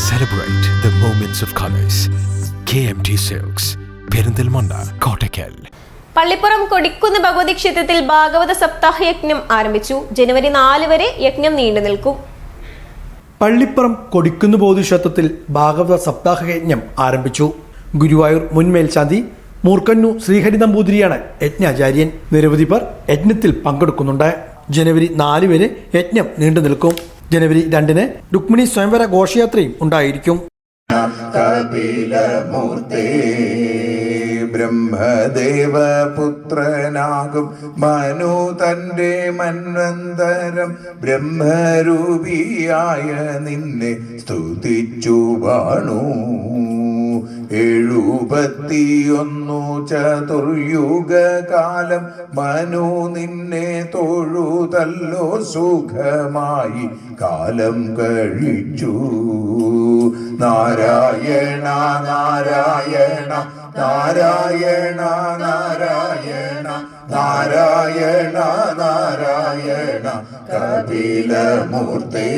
Celebrate the moments of colors. KMT Silks, Perinthalmanna, Kottakkal. Pallippuram Kodikunnu Bhagavathi ക്ഷേത്രത്തിൽ ഭാഗവത സപ്താഹ യജ്ഞം ആരംഭിച്ചു. ജനുവരി 4 വരെ യജ്ഞം നീണ്ടു നിൽക്കും. പള്ളിപ്പുറം കൊടിക്കുന്ന് ഭഗവതി ക്ഷേത്രത്തിൽ ഭാഗവത സപ്താഹ യജ്ഞം ആരംഭിച്ചു. ഗുരുവായൂർ മുൻ മേൽശാന്തി മൂർക്കന്നു ശ്രീഹരി നമ്പൂതിരിയാണ് യജ്ഞാചാര്യൻ. നിരവധി പേർ യജ്ഞത്തിൽ പങ്കെടുക്കുന്നുണ്ട്. ജനുവരി 4 വരെ യജ്ഞം നീണ്ടു നിൽക്കും. ജനുവരി 2 രുക്മിണി സ്വയംവര ഘോഷയാത്രയും ഉണ്ടായിരിക്കും. ബ്രഹ്മദേവപുത്രനാകും മനു തന്റെ മന്വന്തരം ബ്രഹ്മരൂപിയായ നിന്നെ സ്തുതിച്ചു വാണു. 71 ചതുർയുഗകാലം മനു നിന്നെ തൊഴുതല്ലോ സുഖമായി കാലം കഴിച്ചു. നാരായണ നാരായണ നാരായണ നാരായണ നാരായണ നാരായണ കപിലമൂർത്തേ.